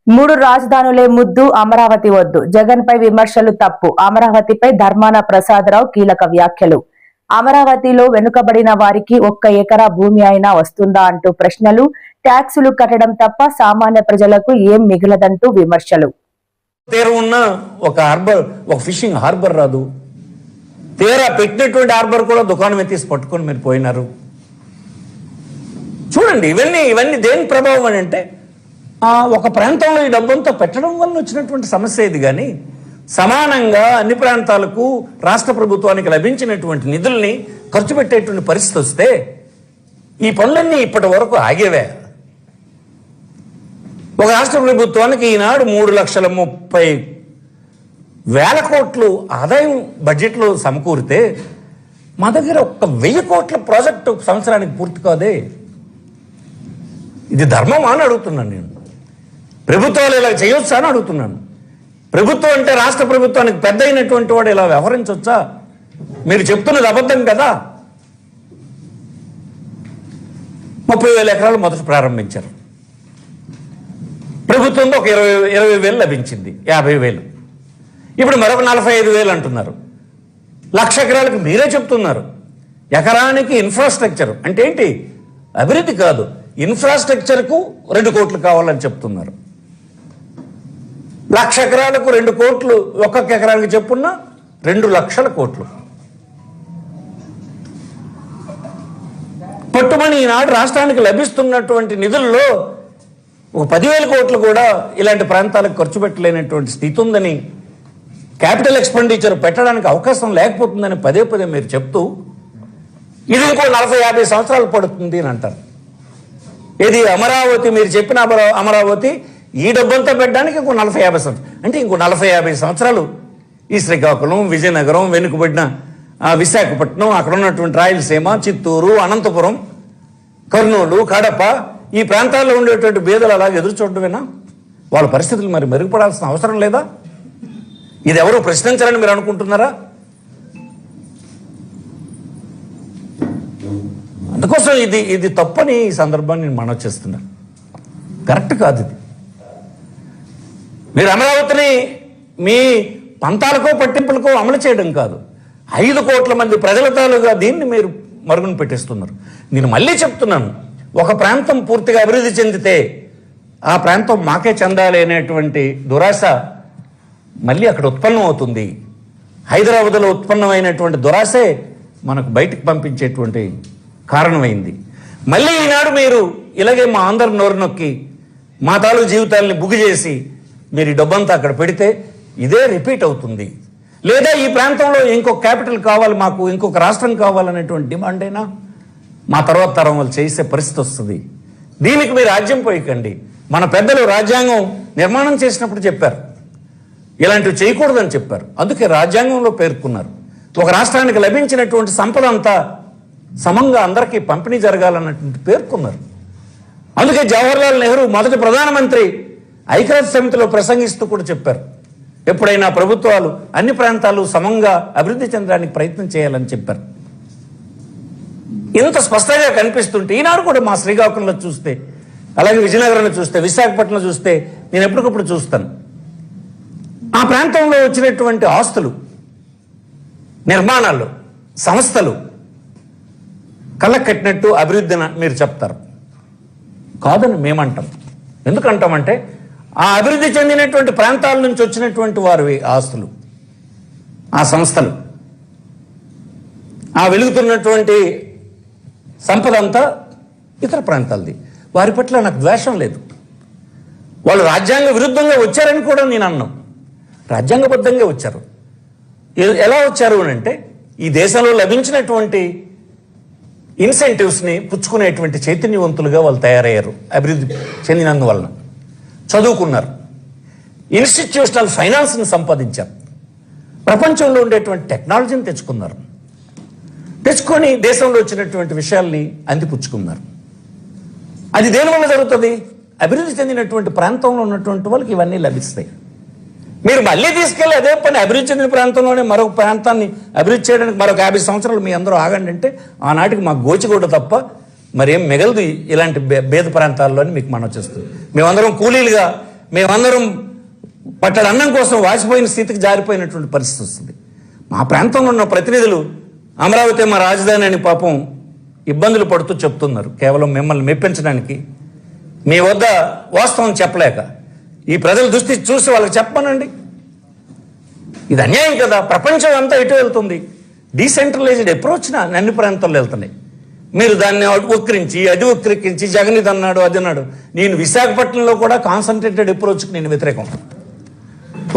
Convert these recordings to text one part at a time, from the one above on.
మూడు రాజధానులే ముద్దు, అమరావతి వద్దు. జగన్ పై విమర్శలు తప్పు. అమరావతిపై ధర్మాన ప్రసాదరావు కీలక వ్యాఖ్యలు. అమరావతిలో వెనుకబడిన వారికి 1 ఎకరా భూమి అయినా వస్తుందా అంటూ ప్రశ్నలు. ట్యాక్సులు కట్టడం తప్ప సామాన్య ప్రజలకు ఏం మిగలదంటూ విమర్శలు. ఉన్న ఒక హార్బర్, ఒక ఫిషింగ్ హార్బర్ రాదు. తీరా పెట్టినటువంటి హార్బర్ కూడా దుకాణం తీసి పట్టుకొని మీరు పోయినారు. చూడండి, ఇవన్నీ దేని ప్రభావం అని అంటే ఒక ప్రాంతంలో ఈ డబ్బంతా పెట్టడం వల్ల వచ్చినటువంటి సమస్య ఇది. కానీ సమానంగా అన్ని ప్రాంతాలకు రాష్ట్ర ప్రభుత్వానికి లభించినటువంటి నిధుల్ని ఖర్చు పెట్టేటువంటి పరిస్థితి వస్తే ఈ పనులన్నీ ఇప్పటి వరకు ఆగేవే. ఒక రాష్ట్ర ప్రభుత్వానికి ఈనాడు 3,30,000 కోట్లు ఆదాయం బడ్జెట్లో సమకూరితే మా దగ్గర 1,000 కోట్ల ప్రాజెక్టు సంవత్సరానికి పూర్తి కాదే. ఇది ధర్మమా అని అడుగుతున్నాను నేను. ప్రభుత్వాలు ఇలా చేయొచ్చా అని అడుగుతున్నాను. ప్రభుత్వం అంటే రాష్ట్ర ప్రభుత్వానికి పెద్ద అయినటువంటి వాడు ఇలా వ్యవహరించవచ్చా? మీరు చెప్తున్నది అబద్ధం కదా. 30,000 ఎకరాలు మొదట ప్రారంభించారు. ప్రభుత్వంలో ఒక 20,000 లభించింది, 50,000. ఇప్పుడు మరొక 45,000 అంటున్నారు. 1,00,000 ఎకరాలకు మీరే చెప్తున్నారు. ఎకరానికి ఇన్ఫ్రాస్ట్రక్చర్ అంటే ఏంటి? అభివృద్ధి కాదు, ఇన్ఫ్రాస్ట్రక్చర్కు 2 కోట్లు కావాలని చెప్తున్నారు. 1,00,000 ఎకరాలకు 2 కోట్లు, ఒక్కొక్క ఎకరానికి చెప్పున్నా 2 లక్షల కోట్లు. పట్టుమని ఈనాడు రాష్ట్రానికి లభిస్తున్నటువంటి నిధుల్లో ఒక 10,000 కోట్లు కూడా ఇలాంటి ప్రాంతాలకు ఖర్చు పెట్టలేనటువంటి స్థితి ఉందని, క్యాపిటల్ ఎక్స్పెండిచర్ పెట్టడానికి అవకాశం లేకపోతుందని పదే మీరు చెప్తూ ఇది ఇంకో 40-50 సంవత్సరాలు పడుతుంది అని అంటారు. ఇది అమరావతి, మీరు చెప్పిన అమరావతి ఈ డబ్బంతా పెట్టడానికి ఇంకో 40-50 సంవత్సరాలు, అంటే ఇంకో 40-50 సంవత్సరాలు ఈ శ్రీకాకుళం, విజయనగరం, వెనుకబడిన విశాఖపట్నం, అక్కడ ఉన్నటువంటి రాయలసీమ, చిత్తూరు, అనంతపురం, కర్నూలు, కడప, ఈ ప్రాంతాల్లో ఉండేటువంటి పేదలు అలాగే ఎదురు చూడటమేనా? వాళ్ళ పరిస్థితులు మరి మెరుగుపడాల్సిన అవసరం లేదా? ఇది ఎవరు ప్రశ్నించాలని మీరు అనుకుంటున్నారా? అందుకోసం ఇది తప్పని ఈ సందర్భాన్ని నేను మనవి చేస్తున్నాను. కరెక్ట్ కాదు ఇది. మీరు అమరావతిని మీ పంతాలకో పట్టింపులకో అమలు చేయడం కాదు, 5 కోట్ల మంది ప్రజల తాలూగా దీన్ని మీరు మరుగున పెట్టేస్తున్నారు. నేను మళ్ళీ చెప్తున్నాను, ఒక ప్రాంతం పూర్తిగా అభివృద్ధి చెందితే ఆ ప్రాంతం మాకే చెందాలి అనేటువంటి దురాశ మళ్ళీ అక్కడ ఉత్పన్నం అవుతుంది. హైదరాబాద్లో ఉత్పన్నమైనటువంటి దురాశే మనకు బయటకు పంపించేటువంటి కారణమైంది. మళ్ళీ ఈనాడు మీరు ఇలాగే మా అందరి నోరు నొక్కి మా తాలూకు జీవితాలని బుగ్గు చేసి మీరు ఈ డబ్బంతా అక్కడ పెడితే ఇదే రిపీట్ అవుతుంది. లేదా ఈ ప్రాంతంలో ఇంకొక క్యాపిటల్ కావాలి, మాకు ఇంకొక రాష్ట్రం కావాలనేటువంటి డిమాండ్ అయినా మా తర్వాత తరం వాళ్ళు చేసే పరిస్థితి వస్తుంది. దీనికి మీరు రాజ్యం పోయికండి. మన పెద్దలు రాజ్యాంగం నిర్మాణం చేసినప్పుడు చెప్పారు, ఇలాంటివి చేయకూడదని చెప్పారు. అందుకే రాజ్యాంగంలో పేర్కొన్నారు, ఒక రాష్ట్రానికి లభించినటువంటి సంపద అంతా సమంగా అందరికీ పంపిణీ జరగాలన్నటువంటి పేర్కొన్నారు. అందుకే జవహర్లాల్ నెహ్రూ మొదటి ప్రధానమంత్రి ఐక్యరాజ్య సమితిలో ప్రసంగిస్తూ కూడా చెప్పారు, ఎప్పుడైనా ప్రభుత్వాలు అన్ని ప్రాంతాలు సమంగా అభివృద్ధి చెందడానికి ప్రయత్నం చేయాలని చెప్పారు. ఇంత స్పష్టంగా కనిపిస్తుంటే ఈనాడు కూడా మా శ్రీకాకుళంలో చూస్తే, అలాగే విజయనగరంలో చూస్తే, విశాఖపట్నంలో చూస్తే నేను ఎప్పటికప్పుడు చూస్తాను. ఆ ప్రాంతంలో వచ్చినటువంటి ఆస్తులు, నిర్మాణాలు, సంస్థలు కళ్ళకు కట్టినట్టు అభివృద్ధి మీరు చెప్తారు. కాదని మేమంటాం. ఎందుకంటామంటే ఆ అభివృద్ధి చెందినటువంటి ప్రాంతాల నుంచి వచ్చినటువంటి వారి ఆస్తులు, ఆ సంస్థలు, ఆ వెలుగుతున్నటువంటి సంపద అంతా ఇతర ప్రాంతాలది. వారి పట్ల నాకు ద్వేషం లేదు. వాళ్ళు రాజ్యాంగ విరుద్ధంగా వచ్చారని కూడా నేను అన్నాను. రాజ్యాంగబద్ధంగా వచ్చారు. ఎలా వచ్చారు అని అంటే ఈ దేశంలో లభించినటువంటి ఇన్సెంటివ్స్ని పుచ్చుకునేటువంటి చైతన్యవంతులుగా వాళ్ళు తయారయ్యారు. అభివృద్ధి చెందినందువలన చదువుకున్నారు, ఇన్స్టిట్యూషనల్ ఫైనాన్స్ని సంపాదించారు, ప్రపంచంలో ఉండేటువంటి టెక్నాలజీని తెచ్చుకొని దేశంలో వచ్చినటువంటి విషయాల్ని అందిపుచ్చుకున్నారు. అది దేనివల్ల జరుగుతుంది? అభివృద్ధి చెందినటువంటి ప్రాంతంలో ఉన్నటువంటి వాళ్ళకి ఇవన్నీ లభిస్తాయి. మీరు మళ్ళీ తీసుకెళ్ళి అదే పని అభివృద్ధి చెందిన ప్రాంతంలోనే మరొక ప్రాంతాన్ని అభివృద్ధి చేయడానికి మరొక 50 సంవత్సరాలు మీ అందరూ ఆగండి అంటే ఆనాటికి మాకు గోచిగూడ తప్ప మరేం మిగలదు ఇలాంటి పేద ప్రాంతాల్లో అని మీకు మనం చేస్తుంది. మేమందరం కూలీలుగా మేమందరం పట్టడి అన్నం కోసం వాసిపోయిన స్థితికి జారిపోయినటువంటి పరిస్థితి వస్తుంది. మా ప్రాంతంలో ఉన్న ప్రతినిధులు అమరావతి మా రాజధాని అని పాపం ఇబ్బందులు పడుతూ చెప్తున్నారు. కేవలం మిమ్మల్ని మెప్పించడానికి, మీ వద్ద వాస్తవం చెప్పలేక. ఈ ప్రజల దృష్టి చూసి వాళ్ళకి చెప్పమనండి. ఇది అన్యాయం కదా. ప్రపంచం అంతా ఎటు వెళ్తుంది? డీసెంట్రలైజ్డ్ అప్రోచ్న అన్ని ప్రాంతాల్లో వెళ్తున్నాయి. మీరు దాన్ని వక్రించి అది వక్రీకరించి జగన్ ఇది అన్నాడు అది అన్నాడు. నేను విశాఖపట్నంలో కూడా కాన్సన్ట్రేటెడ్ అప్రోచ్కి నేను వ్యతిరేకం.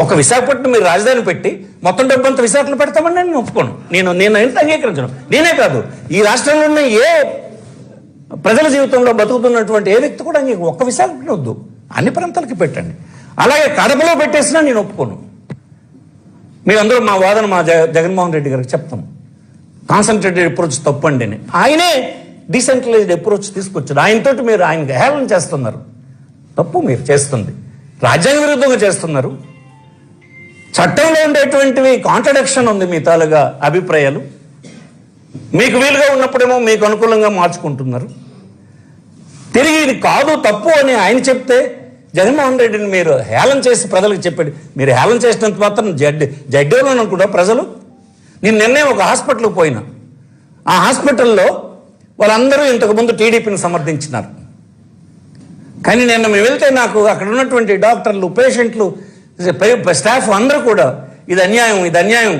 ఒక విశాఖపట్నం మీరు రాజధాని పెట్టి మొత్తం డబ్బంతా విశాఖలో పెడతామని నేను ఒప్పుకోను. నేను ఎంత అంగీకరించను. నేనే కాదు, ఈ రాష్ట్రంలో ఉన్న ఏ ప్రజల జీవితంలో బతుకుతున్నటువంటి ఏ వ్యక్తి కూడా ఒక్క విశాఖపట్నం వద్దు, అన్ని ప్రాంతాలకి పెట్టండి. అలాగే కడపలో పెట్టేసినా నేను ఒప్పుకోను. మీరందరూ మా వాదన మా జగన్మోహన్ రెడ్డి గారికి చెప్తాం. కాన్సన్ట్రేటెడ్ అప్రోచ్ తప్పండి అని. ఆయనే డీసెంట్రలైజ్డ్ అప్రోచ్ తీసుకొచ్చాడు. ఆయనతోటి మీరు ఆయనకి హేళన చేస్తున్నారు. తప్పు మీరు చేస్తుంది. రాజ్యాంగ విరుద్ధంగా చేస్తున్నారు. చట్టంలో ఉండేటువంటివి కాంట్రడిక్షన్ ఉంది. మీ తాలుగా అభిప్రాయాలు మీకు వీలుగా ఉన్నప్పుడేమో మీకు అనుకూలంగా మార్చుకుంటున్నారు. తిరిగి ఇది కాదు తప్పు అని ఆయన చెప్తే జగన్మోహన్ రెడ్డిని మీరు హేళన చేసి ప్రజలకు చెప్పాడు. మీరు హేళన చేసినంత మాత్రం జడ్డేలో అనుకుంటా ప్రజలు. నేను నిన్నే ఒక హాస్పిటల్కి పోయినా, ఆ హాస్పిటల్లో వాళ్ళందరూ ఇంతకుముందు టీడీపీని సమర్థించినారు. కానీ నిన్న మేము వెళ్తే నాకు అక్కడ ఉన్నటువంటి డాక్టర్లు, పేషెంట్లు, స్టాఫ్ అందరూ కూడా ఇది అన్యాయం, ఇది అన్యాయం,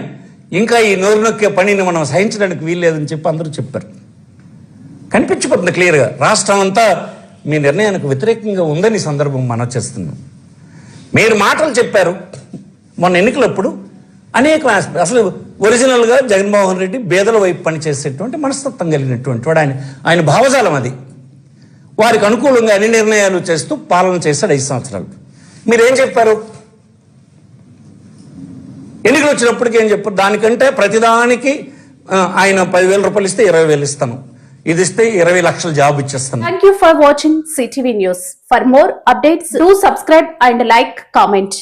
ఇంకా ఈ నోరు నొక్కే పనిని మనం సహించడానికి వీల్లేదని చెప్పి అందరూ చెప్పారు. కనిపించిపోతుంది క్లియర్గా. రాష్ట్రం అంతా మీ నిర్ణయానికి వ్యతిరేకంగా ఉందని సందర్భం మనం చేస్తున్నాం. మీరు మాటలు చెప్పారు మొన్న ఎన్నికలప్పుడు అనేక అసలు ఒరిజినల్గా జగన్మోహన్ రెడ్డి పేదల వైపు పనిచేసేటువంటి మనస్తత్వం కలిగినటువంటి వాడు. ఆయన భావజాలం అది. వారికి అనుకూలంగా అన్ని నిర్ణయాలు చేస్తూ పాలన చేశాడు 5 సంవత్సరాలు. మీరేం చెప్పారు? ఎన్నికలు వచ్చినప్పటికీ ఏం చెప్పారు? దానికంటే ప్రతిదానికి ఆయన 10,000 రూపాయలు ఇస్తే 20,000 ఇస్తాను, ఇది ఇస్తే 20 లక్షల జాబ్ ఇచ్చేస్తాను. Thank you for watching CTV News. For more updates, do subscribe and like, comment.